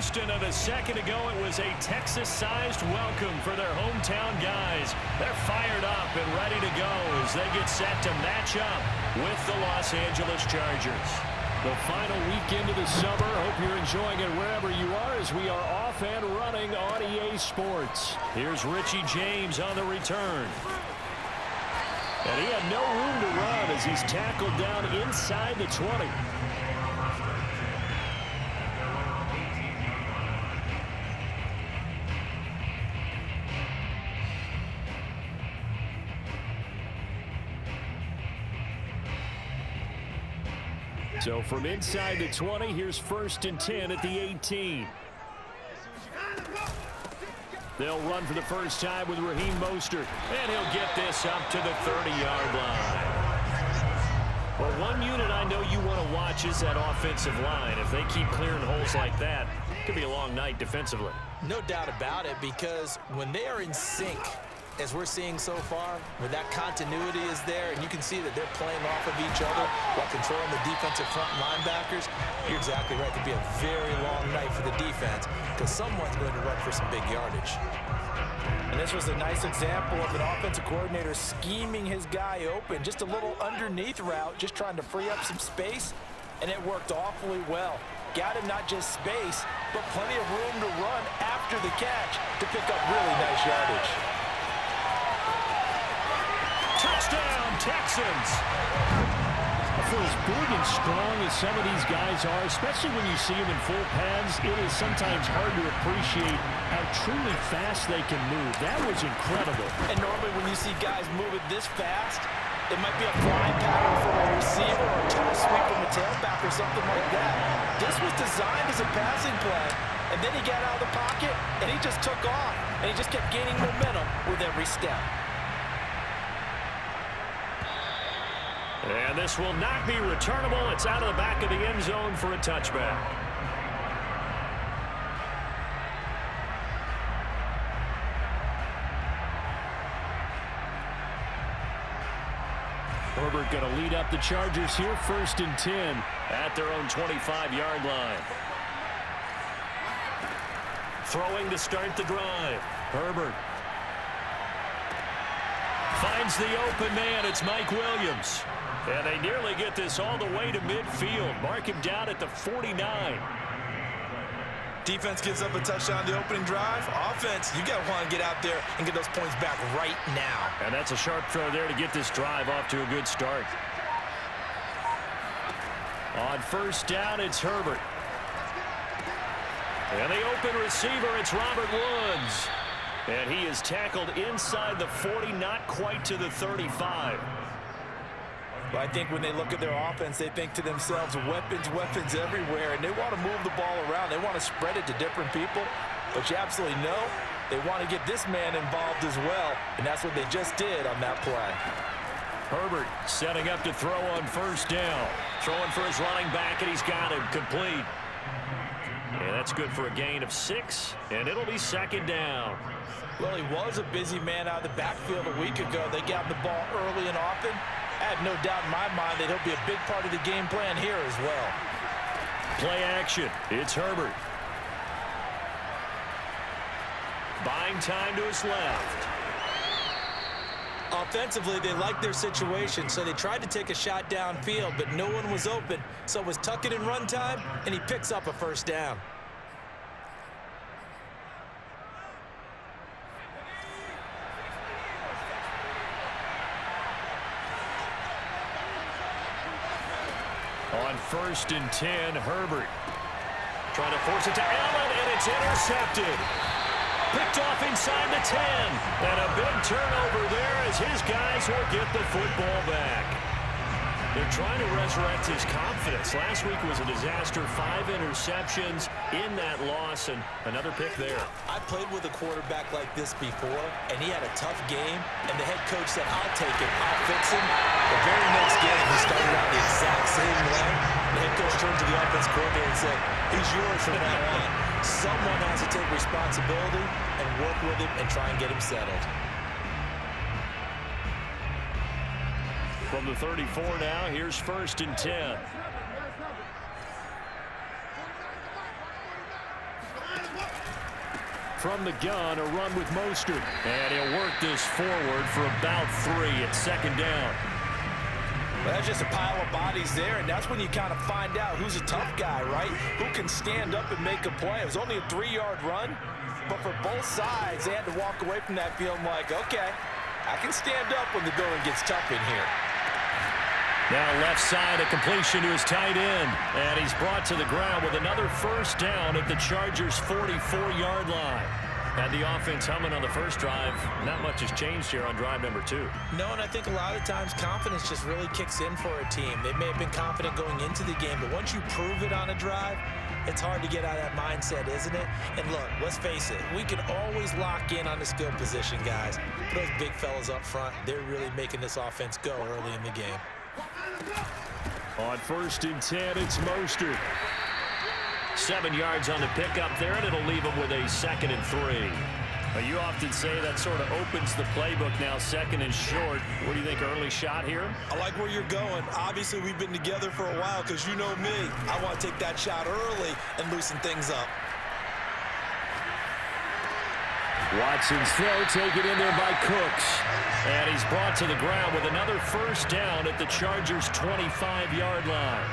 Houston, and a second ago it was a Texas-sized welcome for their hometown guys. They're fired up and ready to go as they get set to match up with the Los Angeles Chargers. The final weekend of the summer. Hope you're enjoying it wherever you are as we are off and running on EA Sports. Here's Richie James on the return. And he had no room to run as he's tackled down inside the 20. So from inside the 20, here's 1st and 10 at the 18. They'll run for the first time with Raheem Mostert, and he'll get this up to the 30-yard line. Well, one unit I know you want to watch is that offensive line. If they keep clearing holes like that, it could be a long night defensively. No doubt about it, because when they are in sync, as we're seeing so far, when that continuity is there, and you can see that they're playing off of each other while controlling the defensive front linebackers, you're exactly right. It could be a very long night for the defense because someone's going to run for some big yardage. And this was a nice example of an offensive coordinator scheming his guy open, just a little underneath route, just trying to free up some space, and it worked awfully well. Got him not just space, but plenty of room to run after the catch to pick up really nice yardage. Touchdown, Texans! For as big and strong as some of these guys are, especially when you see them in full pads, it is sometimes hard to appreciate how truly fast they can move. That was incredible. And normally when you see guys moving this fast, it might be a flying pattern for a receiver or a tall sweep from a tailback or something like that. This was designed as a passing play, and then he got out of the pocket, and he just took off, and he just kept gaining momentum with every step. And this will not be returnable. It's out of the back of the end zone for a touchback. Herbert going to lead up the Chargers here, 1st and 10 at their own 25-yard line. Throwing to start the drive. Herbert finds the open man. It's Mike Williams. And they nearly get this all the way to midfield. Mark him down at the 49. Defense gives up a touchdown the opening drive. Offense, you got to want to get out there and get those points back right now. And that's a sharp throw there to get this drive off to a good start. On 1st down, it's Herbert. And the open receiver, it's Robert Woods. And he is tackled inside the 40, not quite to the 35. Well, I think when they look at their offense, they think to themselves, weapons, weapons everywhere, and they want to move the ball around. They want to spread it to different people, but you absolutely know they want to get this man involved as well, and that's what they just did on that play. Herbert setting up to throw on 1st down. Throwing for his running back, and he's got him complete. And that's good for a gain of 6, and it'll be 2nd down. Well, he was a busy man out of the backfield a week ago. They got him the ball early and often. I have no doubt in my mind that he'll be a big part of the game plan here as well. Play action. It's Herbert. Buying time to his left. Offensively, they liked their situation, so they tried to take a shot downfield, but no one was open. So it was tuck it in run time, and he picks up a 1st down. On 1st and 10, Herbert trying to force it to Allen, and it's intercepted. Picked off inside the 10. And a big turnover there as his guys will get the football back. They're trying to resurrect his confidence. Last week was a disaster. 5 interceptions in that loss, and another pick there. I played with a quarterback like this before, and he had a tough game, and the head coach said, I'll take it, I'll fix him. The very next game, he started out the exact same way. The head coach turned to the offense coordinator and said, he's yours from now on. Someone has to take responsibility and work with him and try and get him settled. From the 34 now, here's 1st and 10. From the gun, a run with Mostert. And he'll work this forward for about 3 at second down. Well, that's just a pile of bodies there, and that's when you kind of find out who's a tough guy, right? Who can stand up and make a play. It was only a 3-yard run, but for both sides, they had to walk away from that feeling like, okay, I can stand up when the going gets tough in here. Now left side, a completion to his tight end. And he's brought to the ground with another first down at the Chargers' 44-yard line. Had the offense humming on the first drive. Not much has changed here on drive number 2. No, and I think a lot of times confidence just really kicks in for a team. They may have been confident going into the game, but once you prove it on a drive, it's hard to get out of that mindset, isn't it? And look, let's face it, we can always lock in on the skill position, guys. But those big fellas up front, they're really making this offense go early in the game. On 1st and 10, it's Mostert. 7 yards on the pickup there, and it'll leave him with a 2nd and 3. Well, you often say that sort of opens the playbook now, 2nd and short. What do you think, early shot here? I like where you're going. Obviously, we've been together for a while because you know me. I want to take that shot early and loosen things up. Watson's throw taken in there by Cooks. And he's brought to the ground with another first down at the Chargers' 25-yard line.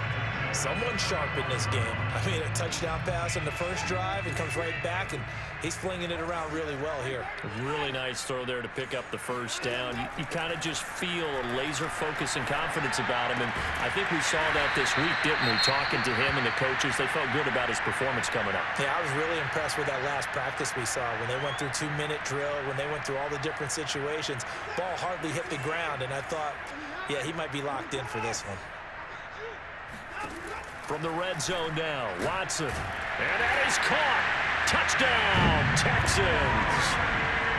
Someone's sharp in this game. I mean, a touchdown pass on the first drive and comes right back, and he's flinging it around really well here. Really nice throw there to pick up the first down. You kind of just feel a laser focus and confidence about him, and I think we saw that this week, didn't we? Talking to him and the coaches, they felt good about his performance coming up. Yeah, I was really impressed with that last practice we saw when they went through 2-minute drill, when they went through all the different situations. Ball hardly hit the ground, and I thought, yeah, he might be locked in for this one. From the red zone now, Watson. And that is caught. Touchdown, Texans.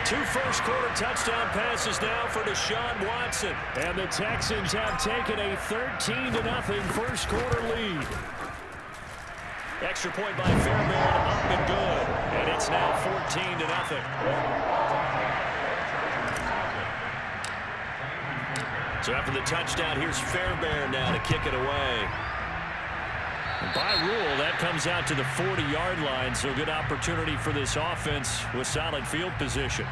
2 first-quarter touchdown passes now for Deshaun Watson. And the Texans have taken a 13-0 first-quarter lead. Extra point by Fairbairn, up and good. And it's now 14-0. So after the touchdown, here's Fairbairn now to kick it away. And by rule, that comes out to the 40-yard line, so good opportunity for this offense with solid field position.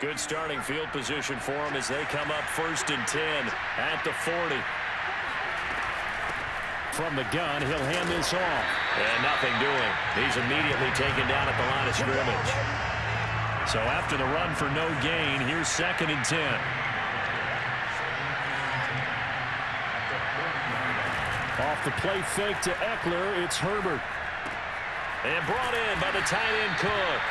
Good starting field position for them as they come up 1st and 10 at the 40. From the gun, he'll hand this off. And nothing doing. He's immediately taken down at the line of scrimmage. So after the run for no gain, here's 2nd and 10. Off the play fake to Eckler, it's Herbert. And brought in by the tight end Cook.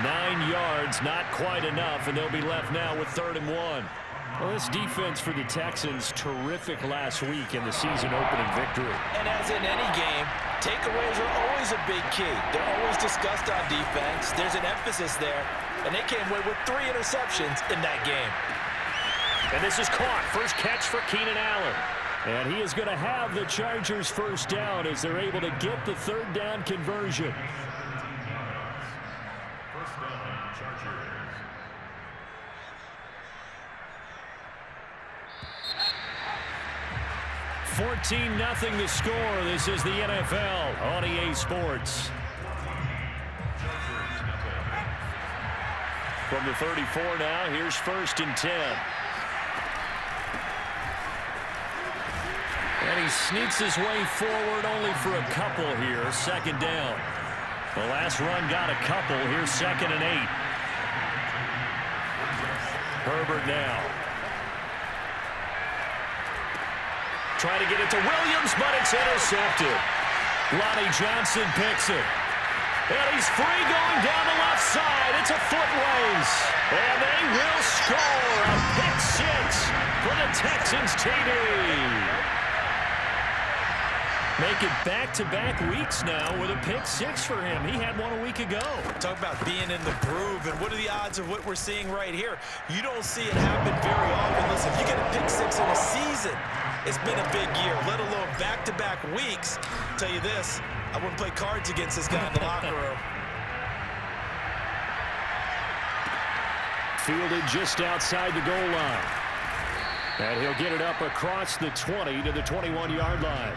9 yards, not quite enough, and they'll be left now with 3rd and 1. Well, this defense for the Texans, terrific last week in the season-opening victory. And as in any game, takeaways are always a big key. They're always discussed on defense. There's an emphasis there, and they came away with 3 interceptions in that game. And this is caught. First catch for Keenan Allen. And he is going to have the Chargers first down as they're able to get the 3rd down conversion. 14-0 the score. This is the NFL on EA Sports. From the 34 now, here's 1st and 10. And he sneaks his way forward only for a couple here. 2nd down. The last run got a couple. Here's 2nd and 8. Herbert now. Trying to get it to Williams, but it's intercepted. Lonnie Johnson picks it. And he's free going down the left side. It's a foot race. And they will score a pick 6 for the Texans TD. Make it back-to-back weeks now with a pick 6 for him. He had one a week ago. Talk about being in the groove, and what are the odds of what we're seeing right here? You don't see it happen very often. Listen, if you get a pick 6 in a season, It's been a big year, let alone back-to-back weeks. I'll tell you this, I wouldn't play cards against this guy in the locker room. Fielded just outside the goal line. And he'll get it up across the 20 to the 21-yard line.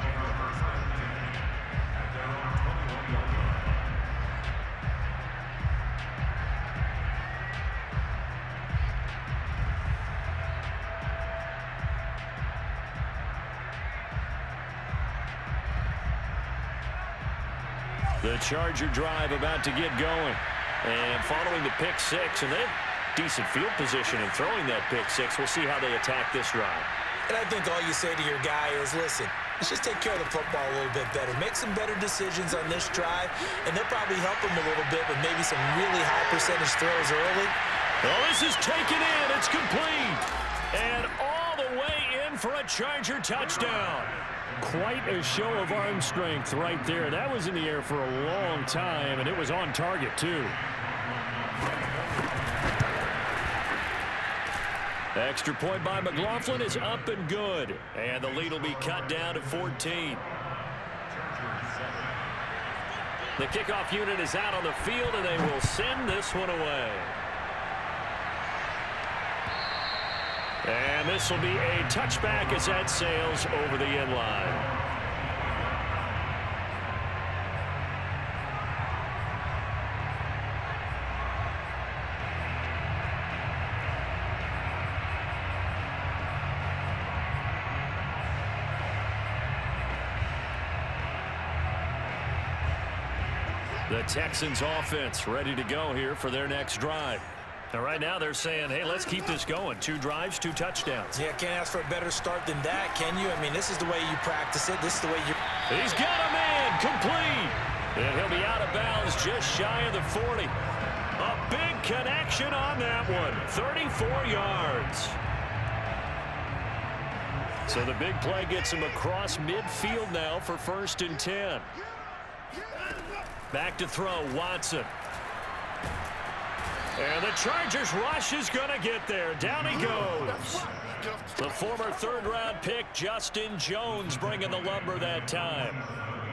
The Charger drive about to get going. And following the pick six, and they have decent field position in throwing that pick six. We'll see how they attack this drive. And I think all you say to your guy is, listen, let's just take care of the football a little bit better. Make some better decisions on this drive, and they'll probably help him a little bit with maybe some really high percentage throws early. Oh, this is taken in. It's complete. And all the way in for a Charger touchdown. Quite a show of arm strength right there. That was in the air for a long time, and it was on target, too. Extra point by McLaughlin is up and good. And the lead will be cut down to 14. The kickoff unit is out on the field, and they will send this one away. And this will be a touchback as that sails over the end line. The Texans offense ready to go here for their next drive. Now, right now they're saying, hey, let's keep this going. 2 drives, 2 touchdowns. Yeah, can't ask for a better start than that, can you? I mean, this is the way you practice it. This is the way you... He's got a man complete. And he'll be out of bounds just shy of the 40. A big connection on that one. 34 yards. So the big play gets him across midfield now for 1st and 10. Back to throw, Watson. And the Chargers rush is going to get there. Down he goes. The former 3rd-round pick, Justin Jones, bringing the lumber that time.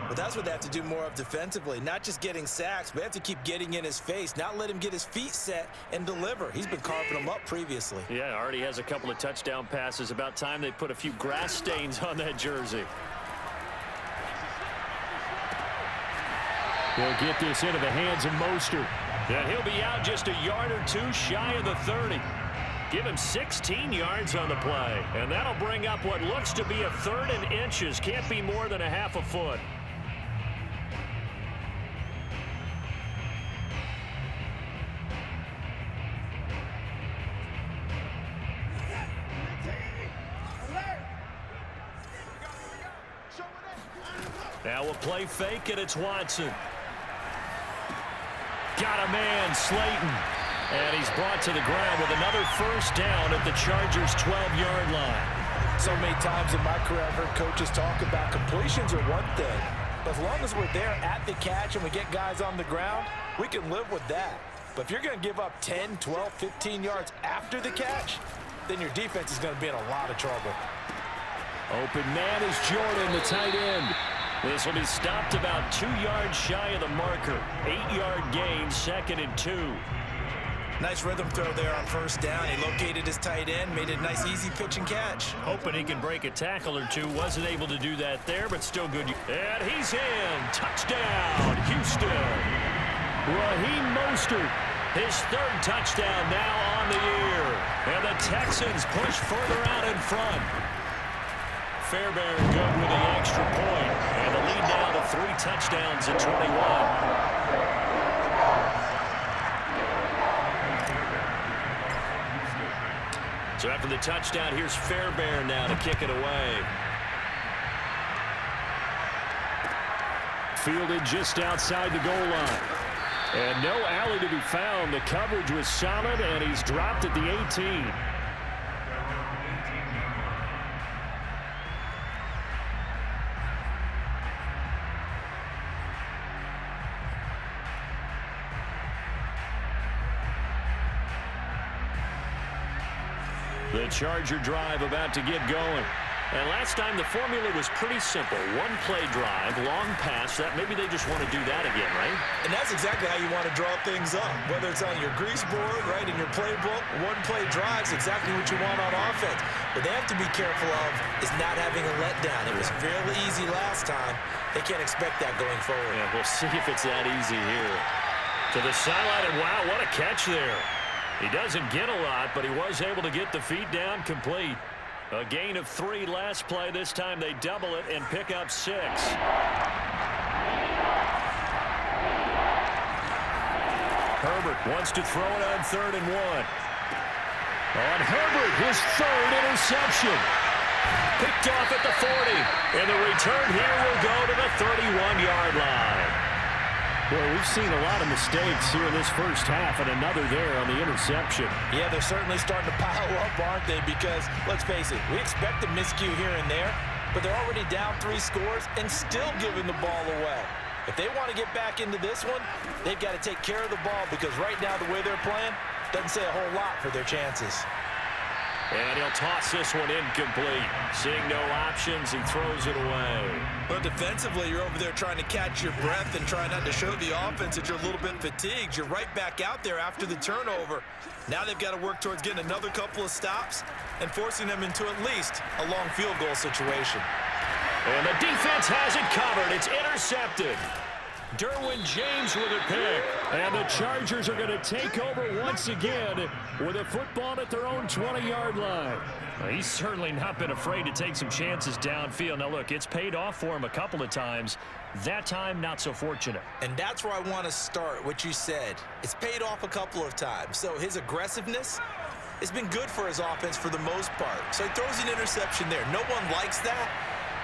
Well, that's what they have to do more of defensively. Not just getting sacks, but they have to keep getting in his face, not let him get his feet set and deliver. He's been carving them up previously. Yeah, already has a couple of touchdown passes. About time they put a few grass stains on that jersey. They'll get this into the hands of Mostert. And he'll be out just a yard or 2 shy of the 30. Give him 16 yards on the play. And that'll bring up what looks to be a 3rd and inches. Can't be more than a half a foot. Now we'll play fake, and it's Watson. Got a man, Slayton. And he's brought to the ground with another 1st down at the Chargers' 12-yard line. So many times in my career I've heard coaches talk about completions are one thing. But as long as we're there at the catch and we get guys on the ground, we can live with that. But if you're going to give up 10, 12, 15 yards after the catch, then your defense is going to be in a lot of trouble. Open man is Jordan, the tight end. This will be stopped about 2 yards shy of the marker. 8-yard gain, 2nd and 2. Nice rhythm throw there on 1st down. He located his tight end, made it a nice easy pitch and catch. Hoping he can break a tackle or 2. Wasn't able to do that there, but still good. And he's in. Touchdown, Houston. Raheem Mostert. His 3rd touchdown now on the year. And the Texans push further out in front. Fairbairn good with the extra point. And the lead now to 3 touchdowns at 21. So after the touchdown, here's Fairbairn now to kick it away. Fielded just outside the goal line. And no alley to be found. The coverage was solid, and he's dropped at the 18. The Charger drive about to get going. And last time the formula was pretty simple. One play drive, long pass. That maybe they just want to do that again, right? And that's exactly how you want to draw things up. Whether it's on your grease board, right, in your playbook, one play drive is exactly what you want on offense. What they have to be careful of is not having a letdown. It was fairly easy last time. They can't expect that going forward. Yeah, we'll see if it's that easy here. To the sideline, and wow, what a catch there. He doesn't get a lot, but he was able to get the feet down complete. A gain of 3 last play. This time they double it and pick up 6. Herbert wants to throw it on 3rd and 1. On Herbert, his 3rd interception. Picked off at the 40. And the return here will go to the 31-yard line. Boy, we've seen a lot of mistakes here in this first half, and another there on the interception. Yeah, they're certainly starting to pile up, aren't they? Because, let's face it, we expect a miscue here and there, but they're already down 3 scores and still giving the ball away. If they want to get back into this one, they've got to take care of the ball, because right now the way they're playing doesn't say a whole lot for their chances. And he'll toss this one incomplete. Seeing no options, he throws it away. But defensively, you're over there trying to catch your breath and try not to show the offense that you're a little bit fatigued. You're right back out there after the turnover. Now they've got to work towards getting another couple of stops and forcing them into at least a long field goal situation. And the defense has it covered. It's intercepted. Derwin James with a pick. And the Chargers are going to take over once again with a football at their own 20-yard line. Well, he's certainly not been afraid to take some chances downfield. Now, look, it's paid off for him a couple of times. That time, not so fortunate. And that's where I want to start, what you said. It's paid off a couple of times. So his aggressiveness has been good for his offense for the most part. So he throws an interception there. No one likes that,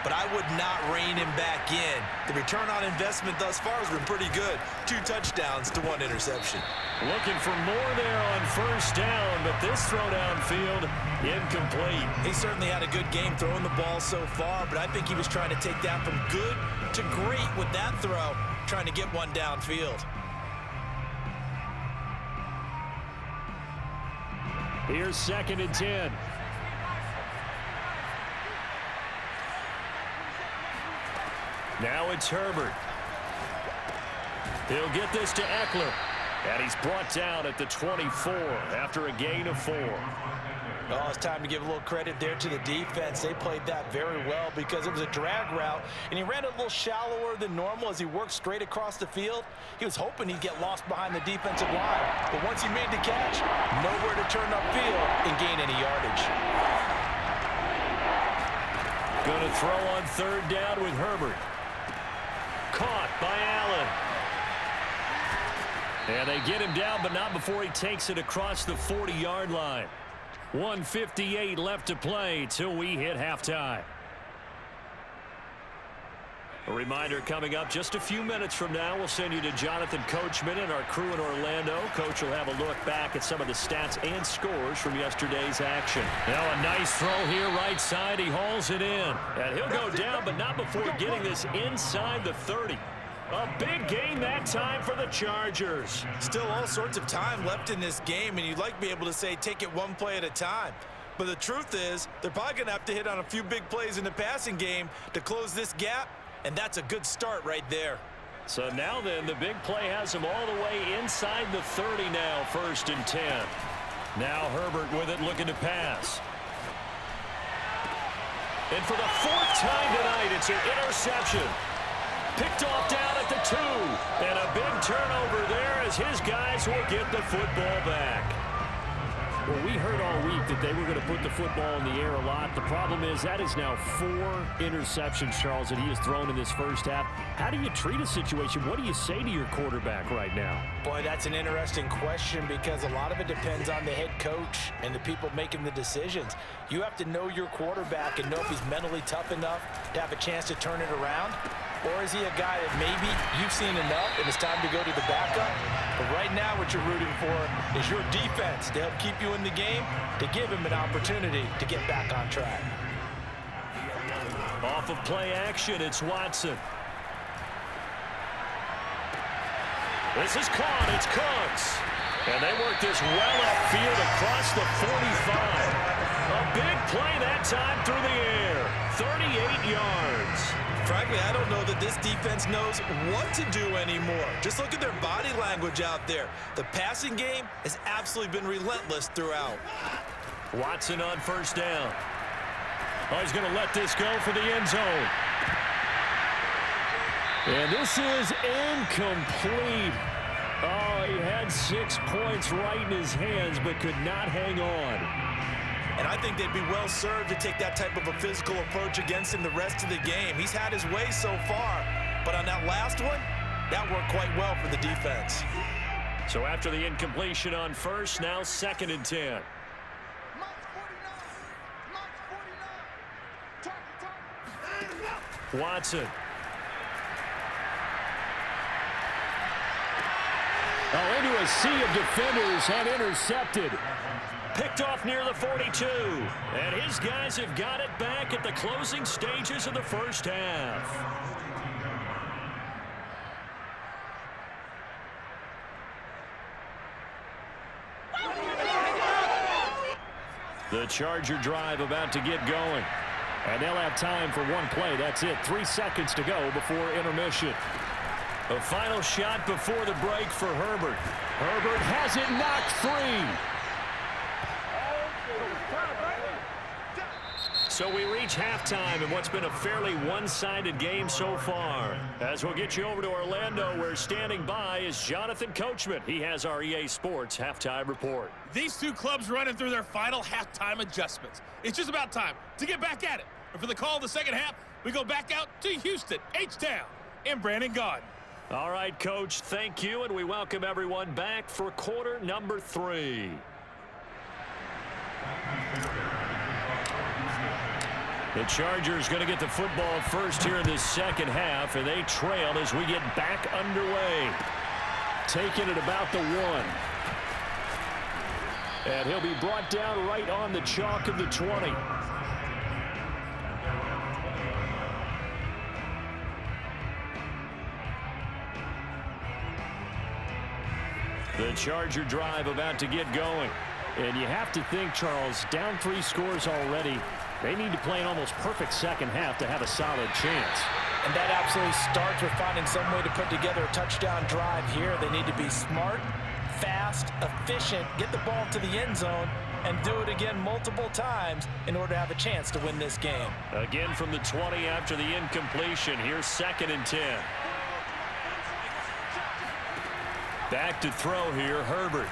but I would not rein him back in. The return on investment thus far has been pretty good. 2 touchdowns to 1 interception. Looking for more there on 1st down, but this throw downfield, incomplete. He certainly had a good game throwing the ball so far, but I think he was trying to take that from good to great with that throw, trying to get one downfield. Here's 2nd and 10. Now it's Herbert. He'll get this to Eckler. And he's brought down at the 24 after a gain of 4. Oh, it's time to give a little credit there to the defense. They played that very well because it was a drag route, and he ran a little shallower than normal as he worked straight across the field. He was hoping he'd get lost behind the defensive line, but once he made the catch, nowhere to turn upfield and gain any yardage. Going to throw on 3rd down with Herbert. Caught by Allen. And they get him down, but not before he takes it across the 40-yard line. 1:58 left to play till we hit halftime. A reminder coming up just a few minutes from now. We'll send you to Jonathan Coachman and our crew in Orlando. Coach will have a look back at some of the stats and scores from yesterday's action. Now a nice throw here right side. He hauls it in. And he'll go down, but not before getting this inside the 30. A big gain that time for the Chargers. Still all sorts of time left in this game, and you'd like to be able to say take it one play at a time. But the truth is, they're probably going to have to hit on a few big plays in the passing game to close this gap, and that's a good start right there. So now then, the big play has him all the way inside the 30 now, 1st and 10. Now Herbert with it, looking to pass. And for the 4th time tonight, it's an interception. Picked off down at the 2. And a big turnover there as his guys will get the football back. Well, we heard all week that they were going to put the football in the air a lot. The problem is that is now 4 interceptions, Charles, that he has thrown in this first half. How do you treat a situation? What do you say to your quarterback right now? Boy, that's an interesting question because a lot of it depends on the head coach and the people making the decisions. You have to know your quarterback and know if he's mentally tough enough to have a chance to turn it around. Or is he a guy that maybe you've seen enough and it's time to go to the backup? But right now what you're rooting for is your defense to help keep you in the game, to give him an opportunity to get back on track. Off of play action, it's Watson. This is caught, it's Cooks. And they work this well upfield across the 45. A big play that time through the air. 38 yards. Frankly, I don't know that this defense knows what to do anymore. Just look at their body language out there. The passing game has absolutely been relentless throughout. Watson on first down. Oh, he's going to let this go for the end zone. And this is incomplete. Oh, he had 6 points right in his hands, but could not hang on. And I think they'd be well served to take that type of a physical approach against him the rest of the game. He's had his way so far, but on that last one, that worked quite well for the defense. So after the incompletion on first, now 2nd and 10. Watson. Oh, into a sea of defenders and intercepted. Picked off near the 42. And his guys have got it back at the closing stages of the first half. The Charger drive about to get going. And they'll have time for one play. That's it. 3 seconds to go before intermission. A final shot before the break for Herbert. Herbert has it knocked free. So we reach halftime in what's been a fairly one-sided game so far. As we'll get you over to Orlando, where standing by is Jonathan Coachman. He has our EA Sports halftime report. These two clubs running through their final halftime adjustments. It's just about time to get back at it. And for the call of the second half, we go back out to Houston, H-Town, and Brandon Gaudin. All right, Coach, thank you, and we welcome everyone back for quarter number 3. The Chargers going to get the football first here in this second half, and they trail as we get back underway. Taking it about the 1. And he'll be brought down right on the chalk of the 20. The Charger drive about to get going. And you have to think, Charles, down 3 scores already. They need to play an almost perfect second half to have a solid chance. And that absolutely starts with finding some way to put together a touchdown drive here. They need to be smart, fast, efficient, get the ball to the end zone, and do it again multiple times in order to have a chance to win this game. Again from the 20 after the incompletion. Here's 2nd and 10. Back to throw here, Herbert.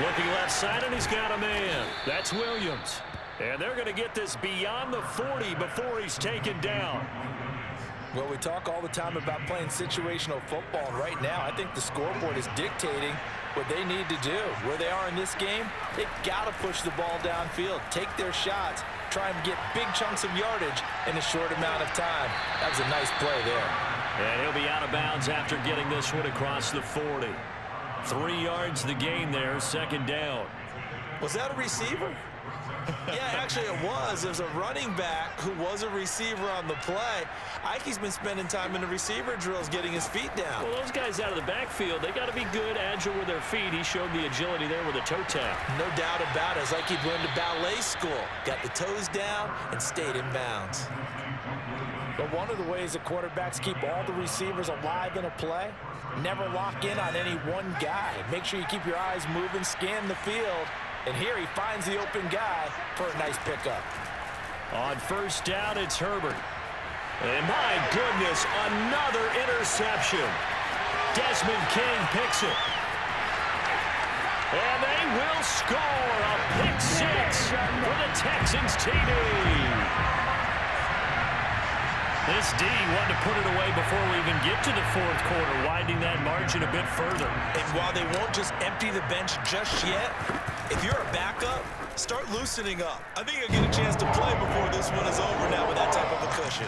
Looking left side, and he's got a man. That's Williams. And they're going to get this beyond the 40 before he's taken down. Well, we talk all the time about playing situational football, and right now I think the scoreboard is dictating what they need to do. Where they are in this game, they've got to push the ball downfield, take their shots, try and get big chunks of yardage in a short amount of time. That was a nice play there. And he'll be out of bounds after getting this one across the 40. 3 yards the gain there, 2nd down. Was that a receiver? Yeah, actually it was. It was a running back who was a receiver on the play. Ike's been spending time in the receiver drills getting his feet down. Well, those guys out of the backfield, they got to be good, agile with their feet. He showed the agility there with a toe tap. No doubt about it. It's like he'd learned to ballet school. Got the toes down and stayed in bounds. But one of the ways that quarterbacks keep all the receivers alive in a play, never lock in on any one guy. Make sure you keep your eyes moving, scan the field. And here he finds the open guy for a nice pickup. On first down, it's Herbert. And my goodness, another interception. Desmond King picks it. And they will score a pick 6 for the Texans TD. This D wanted to put it away before we even get to the 4th quarter, widening that margin a bit further. And while they won't just empty the bench just yet, if you're a backup, start loosening up. I think you'll get a chance to play before this one is over now with that type of a cushion.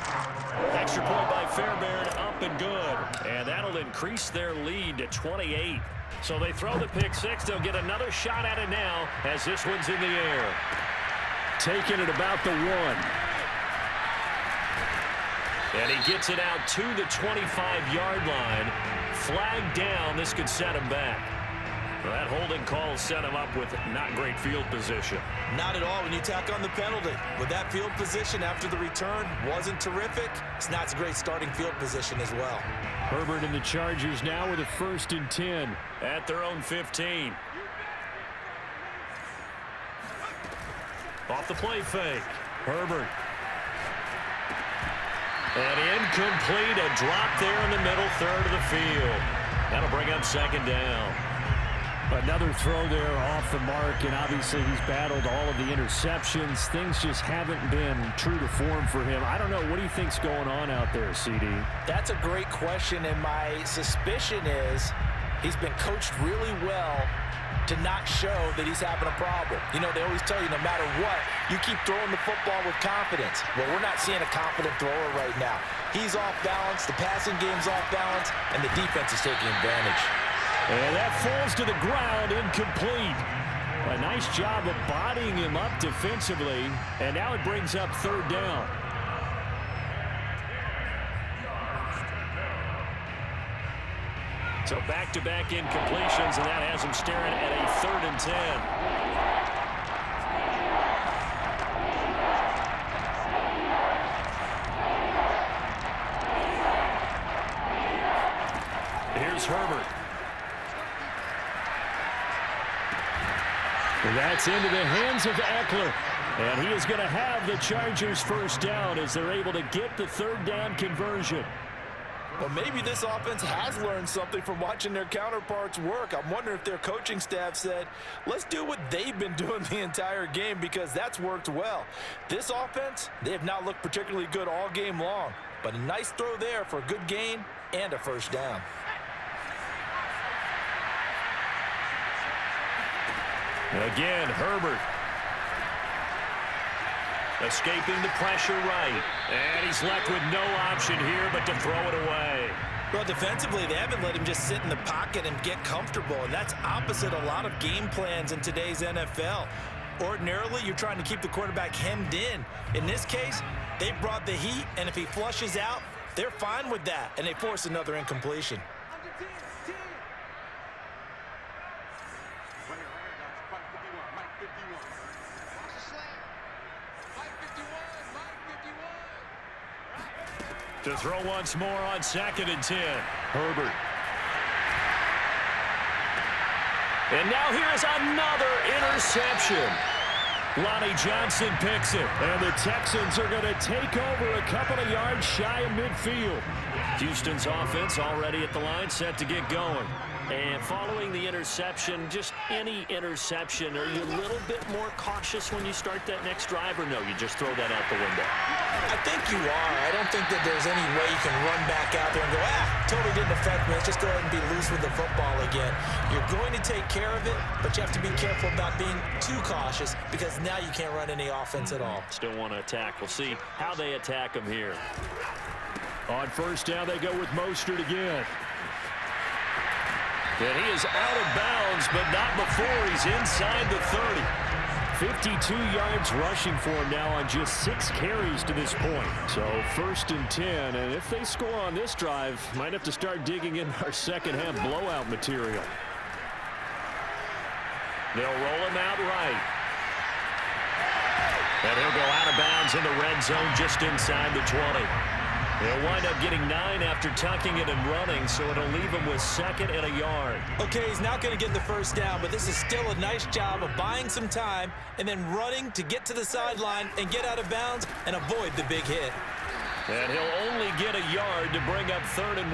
Extra point by Fairbairn, up and good. And that'll increase their lead to 28. So they throw the pick 6. They'll get another shot at it now as this one's in the air. Taking it about the 1. And he gets it out to the 25-yard line. Flag down. This could set him back. That holding call set him up with not great field position. Not at all when you tack on the penalty. With that field position after the return wasn't terrific, it's not a great starting field position as well. Herbert and the Chargers now with a 1st and 10. At their own 15. Off the play fake. Herbert. And incomplete. A drop there in the middle third of the field. That'll bring up 2nd down. Another throw there off the mark, and obviously he's battled all of the interceptions. Things just haven't been true to form for him. I don't know. What do you think's going on out there, CD? That's a great question, and my suspicion is he's been coached really well to not show that he's having a problem. You know, they always tell you no matter what, you keep throwing the football with confidence. Well, we're not seeing a confident thrower right now. He's off balance, the passing game's off balance, and the defense is taking advantage. And that falls to the ground, incomplete. A nice job of bodying him up defensively, and now it brings up 3rd down. So back-to-back incompletions, and that has him staring at a 3rd and 10. Here's Herbert. That's into the hands of Eckler. And he is going to have the Chargers 1st down as they're able to get the 3rd down conversion. Well, maybe this offense has learned something from watching their counterparts work. I'm wondering if their coaching staff said, let's do what they've been doing the entire game, because that's worked well. This offense, they have not looked particularly good all game long, but a nice throw there for a good gain and a 1st down. Again, Herbert. Escaping the pressure right. And he's left with no option here but to throw it away. Well, defensively, they haven't let him just sit in the pocket and get comfortable, and that's opposite a lot of game plans in today's NFL. Ordinarily, you're trying to keep the quarterback hemmed in. In this case, they brought the heat, and if he flushes out, they're fine with that, and they force another incompletion. To throw once more on 2nd and 10. Herbert. And now here's another interception. Lonnie Johnson picks it. And the Texans are going to take over a couple of yards shy of midfield. Houston's offense already at the line, set to get going. And following the interception, just any interception, are you a little bit more cautious when you start that next drive, or no, you just throw that out the window? I think you are. I don't think that there's any way you can run back out there and go, totally didn't affect me. Let's just go ahead and be loose with the football again. You're going to take care of it, but you have to be careful about being too cautious, because now you can't run any offense at all. Still want to attack. We'll see how they attack him here. On 1st down, they go with Mostert again. And he is out of bounds, but not before he's inside the 30. 52 yards rushing for him now on just 6 carries to this point. So 1st and 10, and if they score on this drive, might have to start digging in our second-half blowout material. They'll roll him out right. And he'll go out of bounds in the red zone just inside the 20. They'll wind up getting 9 after tucking it and running, so it'll leave him with 2nd and a yard. Okay, he's not going to get the 1st down, but this is still a nice job of buying some time and then running to get to the sideline and get out of bounds and avoid the big hit. And he'll only get a yard to bring up 3rd and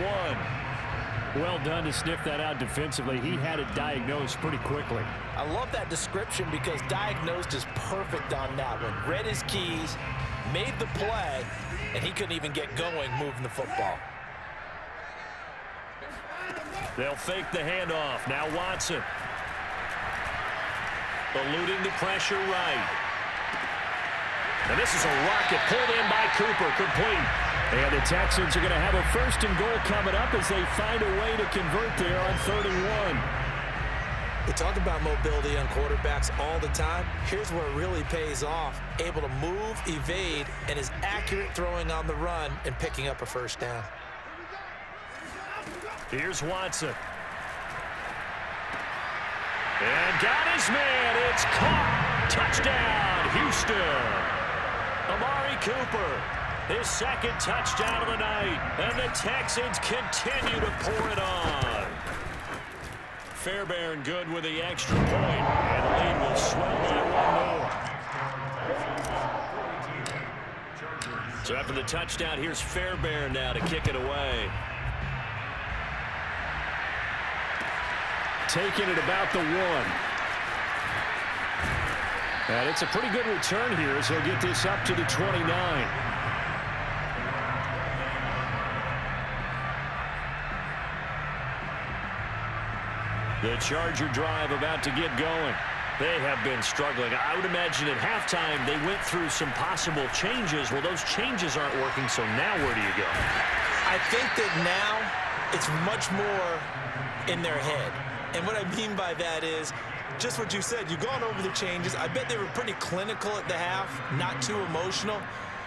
1. Well done to sniff that out defensively. He had it diagnosed pretty quickly. I love that description, because diagnosed is perfect on that one. Read his keys, made the play, and he couldn't even get going moving the football. They'll fake the handoff. Now Watson. Eluding the pressure right. And this is a rocket pulled in by Cooper. Complete. And the Texans are going to have a 1st and goal coming up as they find a way to convert there on 3rd and 1. We talk about mobility on quarterbacks all the time. Here's where it really pays off. Able to move, evade, and is accurate throwing on the run and picking up a 1st down. Here's Watson. And got his man. It's caught. Touchdown, Houston. Amari Cooper, his second touchdown of the night. And the Texans continue to pour it on. Fairbairn good with the extra point. And the lead will swell by one more. So after the touchdown, here's Fairbairn now to kick it away. Taking it about the 1. And it's a pretty good return here as he'll get this up to the 29. The Charger drive about to get going. They have been struggling. I would imagine at halftime they went through some possible changes. Well, those changes aren't working, so now where do you go? I think that now it's much more in their head. And what I mean by that is just what you said. You've gone over the changes. I bet they were pretty clinical at the half, not too emotional.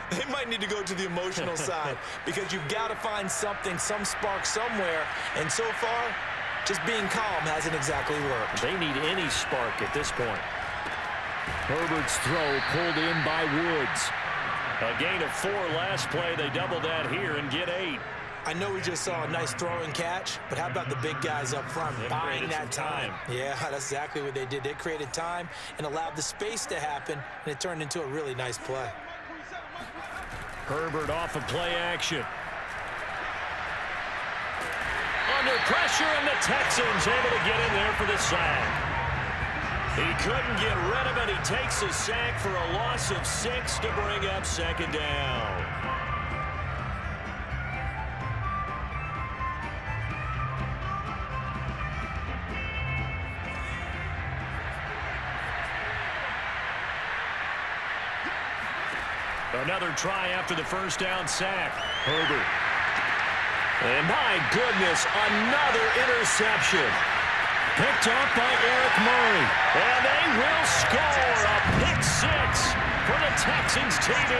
They might need to go to the emotional side because you've got to find something, some spark somewhere. And so far, just being calm hasn't exactly worked. They need any spark at this point. Herbert's throw pulled in by Woods. A gain of 4 last play. They double that here and get 8. I know we just saw a nice throw and catch, but how about the big guys up front buying that time? Yeah, that's exactly what they did. They created time and allowed the space to happen, and it turned into a really nice play. Herbert off of play action. Under pressure, and the Texans able to get in there for the sack. He couldn't get rid of it. He takes a sack for a loss of 6 to bring up second down. Another try after the first down sack. Herbert. And my goodness, another interception. Picked off by Eric Murray. And they will score a pick 6 for the Texans TV.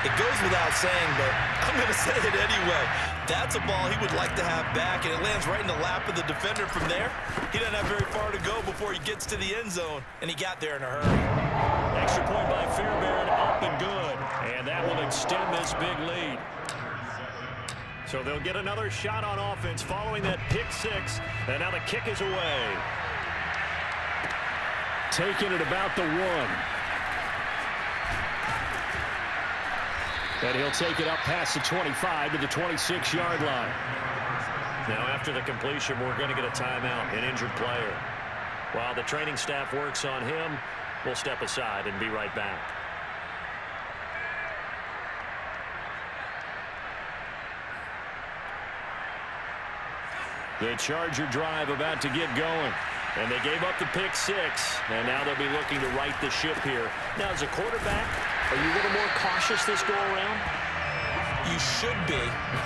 It goes without saying, but I'm going to say it anyway. That's a ball he would like to have back, and it lands right in the lap of the defender from there. He doesn't have very far to go before he gets to the end zone, and he got there in a hurry. Extra point by Fairbairn, up and good. And that will extend this big lead. So they'll get another shot on offense following that pick 6. And now the kick is away. Taking it about the 1. And he'll take it up past the 25 to the 26-yard line. Now after the completion, we're going to get a timeout, an injured player. While the training staff works on him, we'll step aside and be right back. The Charger drive about to get going. And they gave up the pick 6. And now they'll be looking to right the ship here. Now, as a quarterback, are you a little more cautious this go-around? You should be,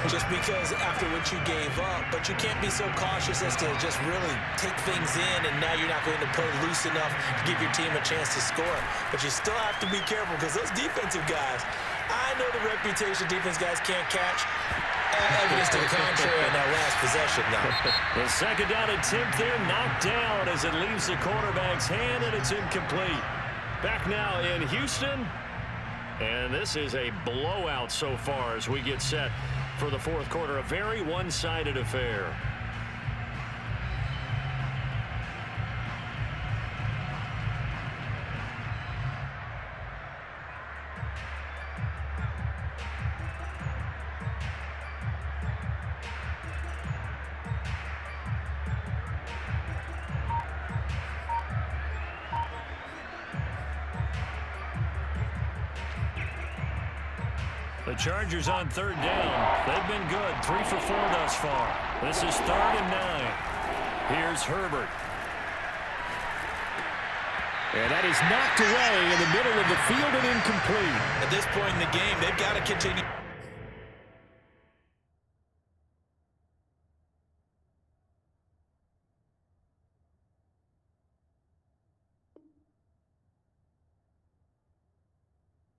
just because after what you gave up. But you can't be so cautious as to just really take things in, and now you're not going to play loose enough to give your team a chance to score. But you still have to be careful because those defensive guys, I know the reputation defense guys can't catch. Evidence to the contrary on that last possession now. The second down attempt there knocked down as it leaves the quarterback's hand, and it's incomplete. Back now in Houston. And this is a blowout so far as we get set for the fourth quarter. A very one-sided affair. The Chargers on third down. They've been good. 3 for 4 thus far. This is 3rd and 9. Here's Herbert. And that is knocked away in the middle of the field and incomplete. At this point in the game, they've got to continue.